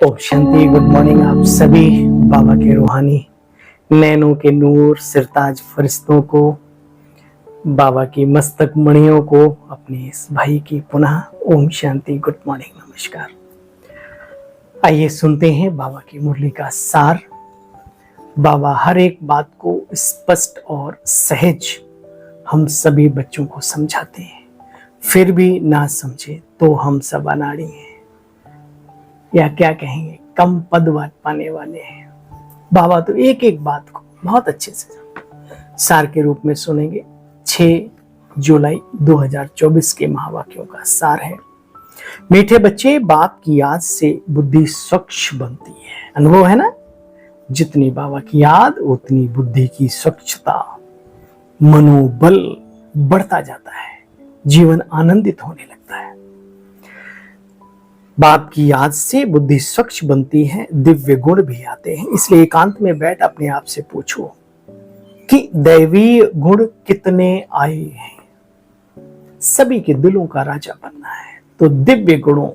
Om Shanti. Good morning आप सभी बाबा के रूहानी नैनों के नूर सिरताज फरिश्तों को, बाबा की मस्तक मणियों को, अपने इस भाई की पुनः ओम शांति, गुड मॉर्निंग, नमस्कार। आइए सुनते हैं बाबा की मुरली का सार। बाबा हर एक बात को स्पष्ट और सहज हम सभी बच्चों को समझाते हैं, फिर भी ना समझे तो हम सब अनाड़ी हैं, या क्या कहेंगे, कम पद पाने वाले हैं। बाबा तो एक एक बात को बहुत अच्छे से सार के रूप में सुनेंगे। 6 जुलाई 2024 के महावाक्यों का सार है। मीठे बच्चे, बाप की याद से बुद्धि स्वच्छ बनती है। अनुभव है ना, जितनी बाबा की याद उतनी बुद्धि की स्वच्छता, मनोबल बढ़ता जाता है, जीवन आनंदित होने लगता है। बाप की याद से बुद्धि स्वच्छ बनती है, दिव्य गुण भी आते हैं। इसलिए एकांत में बैठ अपने आप से पूछो कि दैवीय गुण कितने आए हैं। सभी के दिलों का राजा बनना है तो दिव्य गुणों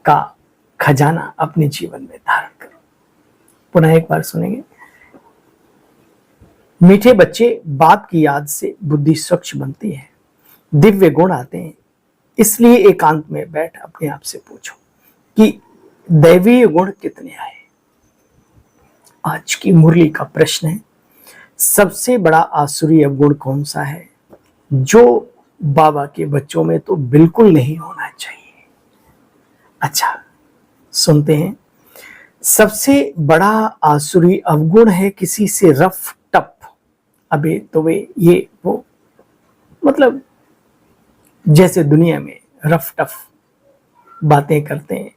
का खजाना अपने जीवन में धारण करो। पुनः एक बार सुनेंगे। मीठे बच्चे, बाप की याद से बुद्धि स्वच्छ बनती है, दिव्य गुण आते हैं। इसलिए एकांत में बैठ अपने आप से पूछो कि दैवीय गुण कितने आए। आज की मुरली का प्रश्न है, सबसे बड़ा आसुरी अवगुण कौन सा है जो बाबा के बच्चों में तो बिल्कुल नहीं होना चाहिए। अच्छा, सुनते हैं। सबसे बड़ा आसुरी अवगुण है किसी से रफ टप, अबे तो वे ये वो, मतलब जैसे दुनिया में रफ टफ बातें करते हैं,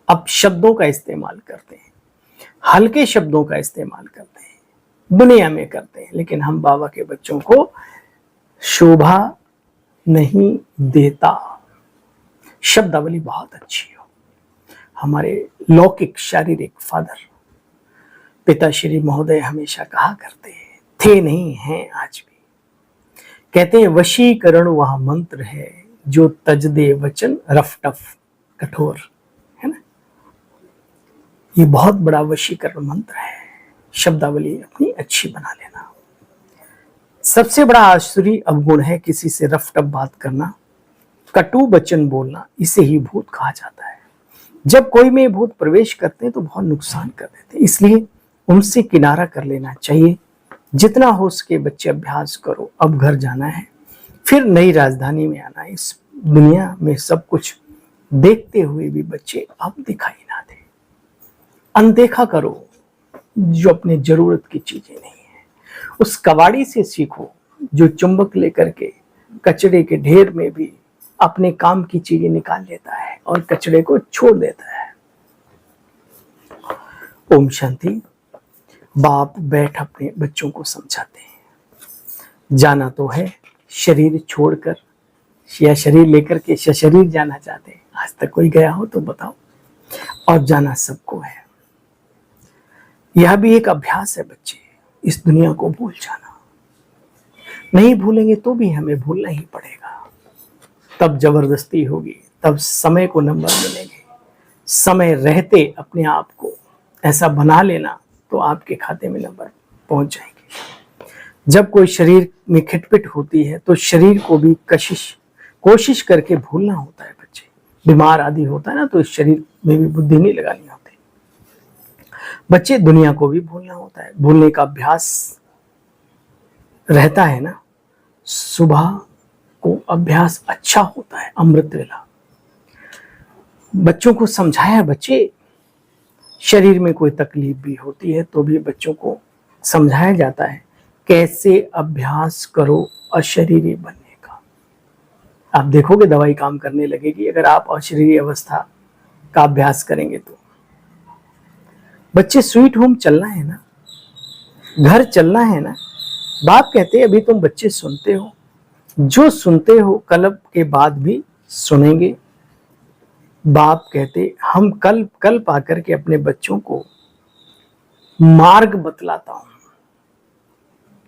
अपशब्दों का इस्तेमाल करते हैं, हल्के शब्दों का इस्तेमाल करते हैं, दुनिया में करते हैं, लेकिन हम बाबा के बच्चों को शोभा नहीं देता। शब्दावली बहुत अच्छी हो। हमारे लौकिक शारीरिक फादर पिताश्री महोदय हमेशा कहा करते हैं, थे नहीं हैं आज भी, कहते हैं वशीकरण वह मंत्र है जो तज दे वचन रफ टफ कठोर, है ना। ये बहुत बड़ा वशीकरण मंत्र है। शब्दावली अपनी अच्छी बना लेना। सबसे बड़ा आसुरी अवगुण है किसी से रफ टफ बात करना, कटु वचन बोलना। इसे ही भूत कहा जाता है। जब कोई में भूत प्रवेश करते हैं तो बहुत नुकसान कर देते हैं, इसलिए उनसे किनारा कर लेना चाहिए। जितना हो सके बच्चे अभ्यास करो। अब घर जाना है, फिर नई राजधानी में आना है। इस दुनिया में सब कुछ देखते हुए भी बच्चे अब दिखाई ना दे। अनदेखा करो जो अपने जरूरत की चीजें नहीं है। उस कबाड़ी से सीखो जो चुंबक लेकर के कचड़े के ढेर में भी अपने काम की चीजें निकाल लेता है और कचड़े को छोड़ देता है। ओम शांति। बाप बैठ अपने बच्चों को समझाते हैं। जाना तो है, शरीर छोड़कर या शरीर लेकर के शरीर जाना चाहते हैं। आज तक कोई गया हो तो बताओ। और जाना सबको है। यह भी एक अभ्यास है बच्चे, इस दुनिया को भूल जाना। नहीं भूलेंगे तो भी हमें भूलना ही पड़ेगा। तब जबरदस्ती होगी, तब समय को नंबर मिलेंगे। समय रहते अपने आप को ऐसा बना लेना तो आपके खाते में नंबर पहुंच जाएंगे। जब कोई शरीर में खिटपिट होती है तो शरीर को भी कोशिश करके भूलना होता है बच्चे। बीमार आदि होता है ना, तो इस शरीर में भी बुद्धि नहीं लगानी होती। बच्चे, दुनिया को भी भूलना होता है। भूलने का अभ्यास रहता है ना। सुबह को अभ्यास अच्छा होता है, अमृत वेला। बच्चों को समझाया, बच्चे शरीर में कोई तकलीफ भी होती है तो भी बच्चों को समझाया जाता है कैसे अभ्यास करो अशरीरी बनने का। आप देखोगे दवाई काम करने लगेगी अगर आप अशरीरी अवस्था का अभ्यास करेंगे तो। बच्चे, स्वीट होम चलना है ना, घर चलना है ना। बाप कहते हैं अभी तुम बच्चे सुनते हो, जो सुनते हो कल के बाद भी सुनेंगे। बाप कहते हम कल पाकर के अपने बच्चों को मार्ग बतलाता हूं।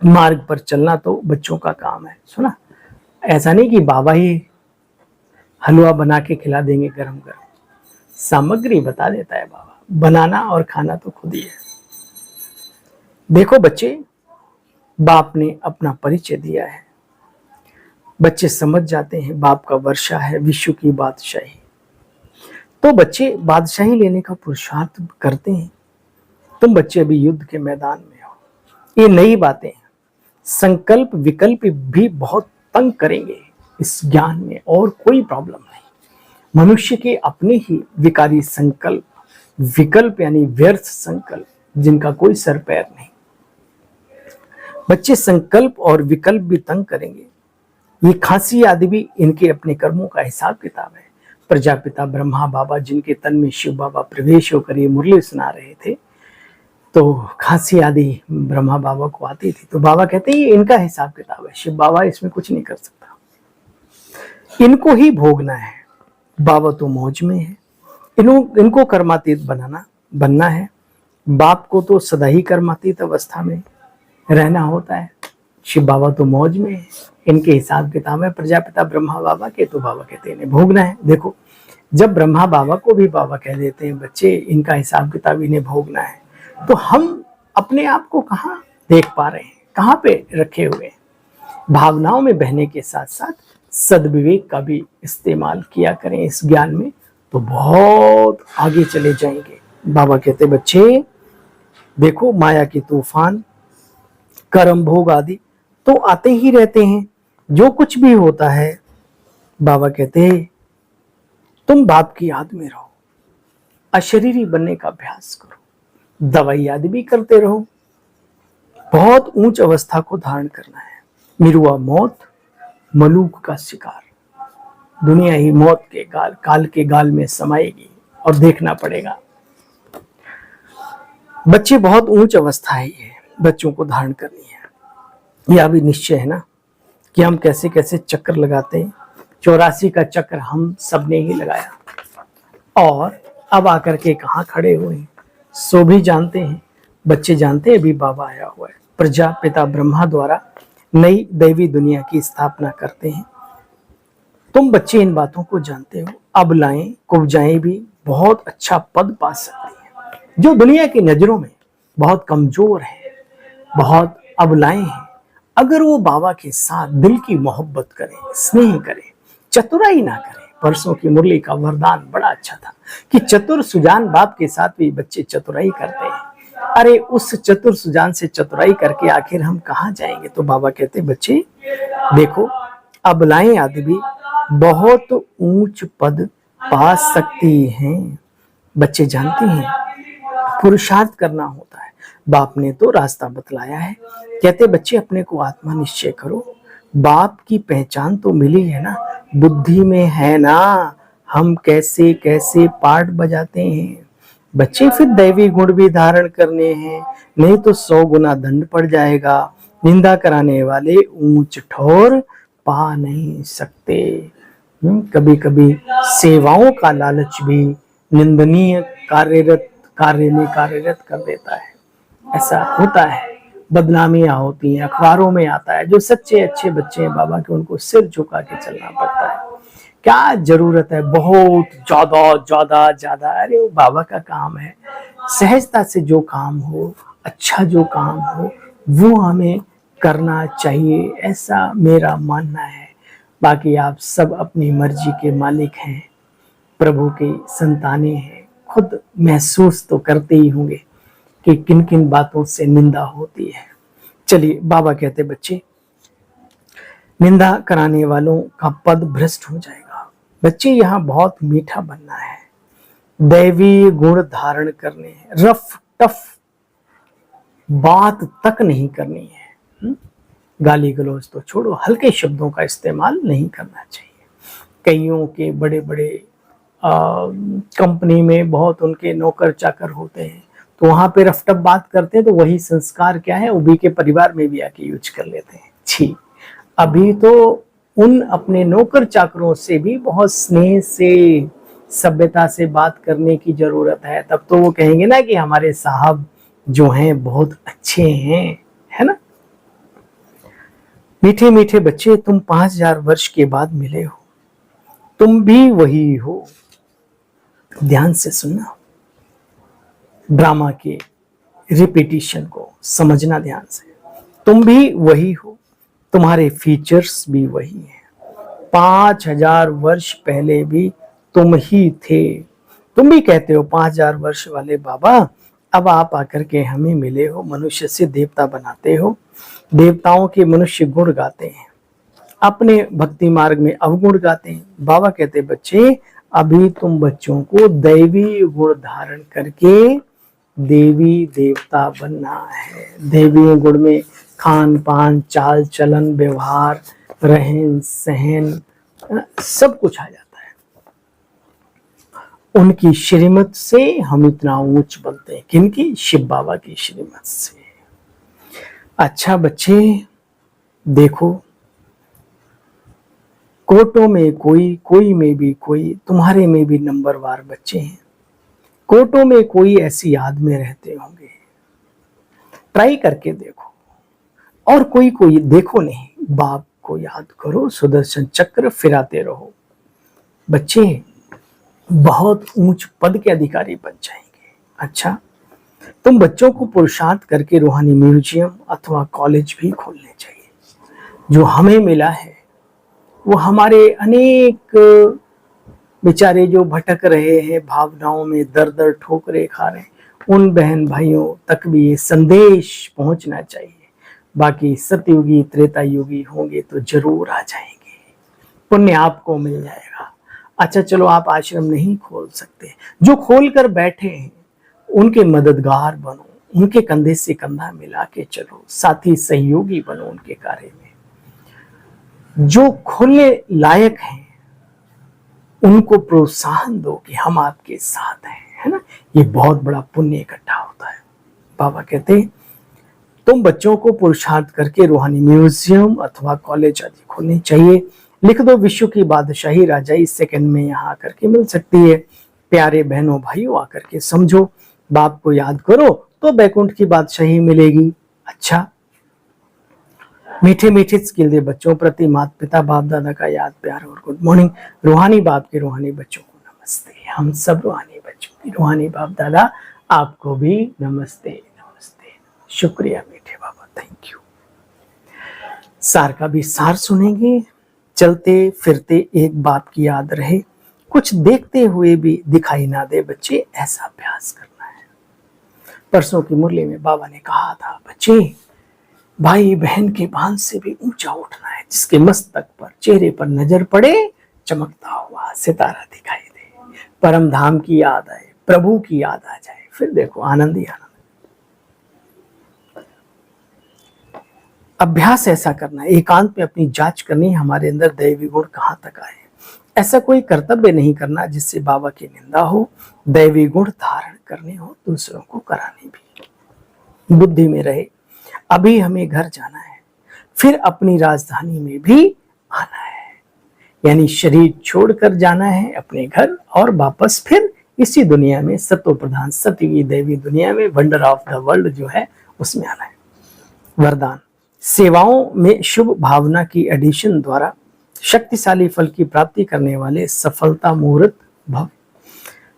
मार्ग पर चलना तो बच्चों का काम है। सुना, ऐसा नहीं कि बाबा ही हलवा बना के खिला देंगे गरम गरम। सामग्री बता देता है बाबा, बनाना और खाना तो खुद ही है। देखो बच्चे, बाप ने अपना परिचय दिया है, बच्चे समझ जाते हैं बाप का वर्षा है विश्व की बादशाही। तो बच्चे बादशाही लेने का पुरुषार्थ करते हैं। तुम बच्चे अभी युद्ध के मैदान में हो। ये नई बातें हैं, संकल्प विकल्प भी बहुत तंग करेंगे इस ज्ञान में, और कोई प्रॉब्लम नहीं। मनुष्य के अपने ही विकारी संकल्प, विकल्प यानी व्यर्थ संकल्प, जिनका कोई सर पैर नहीं। बच्चे संकल्प और विकल्प भी तंग करेंगे। ये खांसी आदि भी इनके अपने कर्मों का हिसाब किताब है। प्रजापिता ब्रह्मा बाबा, जिनके तन में शिव बाबा प्रवेश होकर ये मुरली सुना रहे थे, तो खांसी आदि ब्रह्मा बाबा को आती थी। तो बाबा कहते हैं ये इनका हिसाब किताब है, शिव बाबा इसमें कुछ नहीं कर सकता, इनको ही भोगना है। बाबा तो मौज में है, इनको कर्मातीत बनना है। बाप को तो सदा ही कर्मातीत अवस्था में रहना होता है। शिव बाबा तो मौज में है, इनके हिसाब किताब है। प्रजापिता ब्रह्मा बाबा के, तो बाबा कहते हैं इन्हें भोगना है। देखो, जब ब्रह्मा बाबा को भी बाबा कह देते हैं बच्चे इनका हिसाब किताब इन्हें भोगना है, तो हम अपने आप को कहाँ देख पा रहे हैं, कहाँ पे रखे हुए हैं। भावनाओं में बहने के साथ साथ सद्विवेक का भी इस्तेमाल किया करें इस ज्ञान में, तो बहुत आगे चले जाएंगे। बाबा कहते बच्चे देखो, माया के तूफान, कर्म भोग आदि तो आते ही रहते हैं। जो कुछ भी होता है, बाबा कहते तुम बाप की याद में रहो, अशरीरी बनने का अभ्यास करो, दवाई आदि भी करते रहो। बहुत ऊंच अवस्था को धारण करना है। मिरुआ मौत, मलूक का शिकार, दुनिया ही मौत के काल के गाल में समाएगी और देखना पड़ेगा। बच्चे बहुत ऊंच अवस्था है, ये बच्चों को धारण करनी है। यह भी निश्चय है ना कि हम कैसे कैसे चक्कर लगाते हैं। 84 का चक्र हम सब ने ही लगाया, और अब आकर के कहाँ खड़े हुए, सो भी जानते हैं। बच्चे जानते हैं अभी बाबा आया हुआ है। प्रजापिता ब्रह्मा द्वारा नई दैवी दुनिया की स्थापना करते हैं। तुम बच्चे इन बातों को जानते हो। अबलाएं कुब्जाएं भी बहुत अच्छा पद पा सकती हैं। जो दुनिया की नजरों में बहुत कमजोर है, बहुत अबलाएं हैं, अगर वो बाबा के साथ दिल की मोहब्बत करें, स्नेह करें, चतुराई ना करें। परसों की मुरली का वरदान बड़ा अच्छा था कि चतुर सुजान बाप के साथ भी बच्चे चतुराई करते हैं। अरे उस चतुर सुजान से चतुराई करके आखिर हम कहाँ जाएंगे। तो बाबा कहते बच्चे देखो, अबलाएं आदि भी बहुत ऊंच पद पा सकती हैं। बच्चे जानते हैं पुरुषार्थ करना होता है। बाप ने तो रास्ता बतलाया है। कहते बच्चे अपने को आत्मा निश्चय करो। बाप की पहचान तो मिली है ना, बुद्धि में है ना हम कैसे कैसे पाठ बजाते हैं। बच्चे फिर दैवी गुण भी धारण करने हैं, नहीं तो 100 गुना दंड पड़ जाएगा। निंदा कराने वाले ऊंच ठोर पा नहीं सकते। कभी कभी सेवाओं का लालच भी निंदनीय कार्य में कार्यरत कर देता है। ऐसा होता है, बदनामियां होती हैं, अखबारों में आता है। जो सच्चे अच्छे बच्चे हैं बाबा के, उनको सिर झुका के चलना पड़ता है। क्या जरूरत है बहुत ज्यादा ज्यादा ज्यादा। अरे वो बाबा का काम है, सहजता से जो काम हो, अच्छा जो काम हो, वो हमें करना चाहिए, ऐसा मेरा मानना है। बाकी आप सब अपनी मर्जी के मालिक हैं, प्रभु के संतानें हैं। खुद महसूस तो करते ही होंगे कि किन किन बातों से निंदा होती है। चलिए, बाबा कहते बच्चे निंदा कराने वालों का पद भ्रष्ट हो जाएगा। बच्चे यहाँ बहुत मीठा बनना है, दैवी गुण धारण करने हैं, रफ टफ बात तक नहीं करनी है। गाली गलौज तो छोड़ो, हल्के शब्दों का इस्तेमाल नहीं करना चाहिए। कईयों के बड़े बड़े कंपनी में बहुत उनके नौकर चाकर होते हैं, तो वहां पे रफ टफ बात करते हैं, तो वही संस्कार क्या है उभी के परिवार में भी आके यूज कर लेते हैं। छी, अभी तो उन अपने नौकर चाकरों से भी बहुत स्नेह से, सभ्यता से बात करने की जरूरत है। तब तो वो कहेंगे ना कि हमारे साहब जो हैं बहुत अच्छे हैं, है ना। मीठे मीठे बच्चे, तुम 5000 वर्ष के बाद मिले हो, तुम भी वही हो। ध्यान से सुनना, ड्रामा के रिपीटिशन को समझना ध्यान से। तुम भी वही हो, तुम्हारे फीचर्स भी वही हैं। 5000 वर्ष पहले भी तुम ही थे। तुम भी कहते हो 5000 वर्ष वाले बाबा, अब आप आकर के हमें मिले हो, मनुष्य से देवता बनाते हो, देवताओं के मनुष्य गुण गाते हैं, अपने भक्ति मार्ग में अवगुण गाते हैं। बाबा कहते बच्चे, अभी तुम बच्चों को दैवी गुण धारण करके देवी देवता बनना है। देवी गुण में खान पान, चाल चलन, व्यवहार, रहन सहन, सब कुछ आ जाता है। उनकी श्रीमत से हम इतना ऊंच बनते हैं। किनकी? शिव बाबा की श्रीमत से। अच्छा बच्चे देखो, कोटों में कोई में भी कोई, तुम्हारे में भी नंबरवार बच्चे हैं। कोटों में कोई ऐसी याद में रहते होंगे, ट्राई करके देखो। और कोई देखो नहीं, बाप को याद करो, सुदर्शन चक्र फिराते रहो। बच्चे बहुत ऊंच पद के अधिकारी बन जाएंगे। अच्छा, तुम बच्चों को पुरुषार्थ करके रूहानी म्यूजियम अथवा कॉलेज भी खोलने चाहिए। जो हमें मिला है वो हमारे अनेक बेचारे जो भटक रहे हैं, भावनाओं में दर दर ठोकरे खा रहे हैं, उन बहन भाइयों तक भी ये संदेश पहुंचना चाहिए। बाकी सतयुगी त्रेता युगी होंगे तो जरूर आ जाएंगे, पुण्य आपको मिल जाएगा। अच्छा चलो, आप आश्रम नहीं खोल सकते, जो खोल कर बैठे हैं उनके मददगार बनो, उनके कंधे से कंधा मिला के चलो, साथी सहयोगी बनो उनके कार्य में। जो खोलने लायक हैं उनको प्रोत्साहन दो कि हम आपके साथ हैं, है ना। ये बहुत बड़ा पुण्य इकट्ठा होता है। बाबा कहते तुम बच्चों को पुरुषार्थ करके रूहानी म्यूजियम अथवा कॉलेज आदि खोलनी चाहिए। लिख दो, विश्व की बादशाही राजाई सेकंड में यहाँ आकर के मिल सकती है। प्यारे बहनों भाइयों, आकर के समझो, बाप को याद करो तो बैकुंठ की बादशाही मिलेगी। अच्छा, मीठे मीठे स्किल दे बच्चों प्रति माता पिता बाप दादा का याद प्यार और गुड मॉर्निंग। रूहानी बाप के रूहानी बच्चों को नमस्ते। हम सब रूहानी बच्चों की रूहानी बाप दादा आपको भी नमस्ते नमस्ते। शुक्रिया मीठे बाबा, थैंक यू। सार का भी सार सुनेंगे। चलते फिरते एक बाप की याद रहे, कुछ देखते हुए भी दिखाई ना दे बच्चे, ऐसा अभ्यास करना है। परसों की मुरली में बाबा ने कहा था, बच्चे भाई बहन के बांध से भी ऊंचा उठना है, जिसके मस्तक पर चेहरे पर नजर पड़े चमकता हुआ सितारा दिखाई दे, परम धाम की याद आए, प्रभु की याद आ जाए, फिर देखो आनंद ही आनंद। अभ्यास ऐसा करना है, एकांत में अपनी जांच करनी, हमारे अंदर दैवी गुण कहां तक आए। ऐसा कोई कर्तव्य नहीं करना जिससे बाबा की निंदा हो। दैवी गुण धारण करने हो, दूसरों को कराने भी। बुद्धि में रहे, अभी हमें घर जाना है, फिर अपनी राजधानी में भी आना है, यानी शरीर छोड़कर जाना है अपने घर, और वापस फिर इसी दुनिया में, सतो प्रधान सतयुगी दैवी दुनिया में, वंडर ऑफ द वर्ल्ड जो है उसमें आना है। वरदान, सेवाओं में शुभ भावना की एडिशन द्वारा शक्तिशाली फल की प्राप्ति करने वाले सफलता मुहूर्त भव।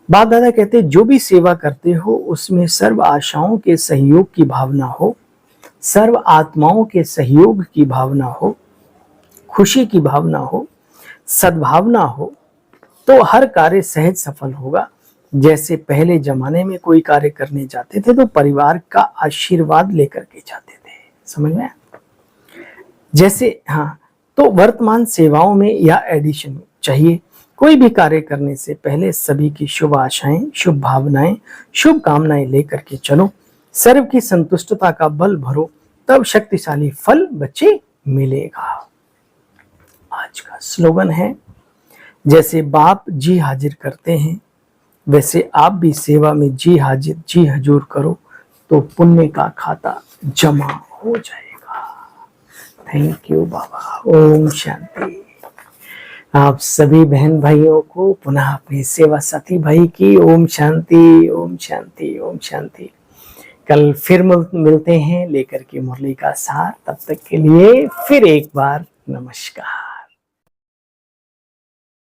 बाप दादा कहते, जो भी सेवा करते हो उसमें सर्व आशाओं के सहयोग की भावना हो, सर्व आत्माओं के सहयोग की भावना हो, खुशी की भावना हो, सद्भावना हो, तो हर कार्य सहज सफल होगा। जैसे पहले जमाने में कोई कार्य करने जाते थे तो परिवार का आशीर्वाद लेकर के जाते थे, समझ में? जैसे हाँ, तो वर्तमान सेवाओं में या एडिशन चाहिए। कोई भी कार्य करने से पहले सभी की शुभ आशाएं, शुभ भावनाएं, शुभ कामनाएं लेकर के चलो। सर्व की संतुष्टता का बल भरो, तब शक्तिशाली फल बच्चे मिलेगा। आज का स्लोगन है, जैसे बाप जी हाजिर करते हैं वैसे आप भी सेवा में जी हाजिर जी हजूर करो, तो पुण्य का खाता जमा हो जाएगा। थैंक यू बाबा। ओम शांति। आप सभी बहन भाइयों को पुनः अपने सेवा साथी भाई की ओम शांति, ओम शांति, ओम शांति। कल फिर मिलते हैं लेकर के मुरली का सार। तब तक के लिए फिर एक बार नमस्कार।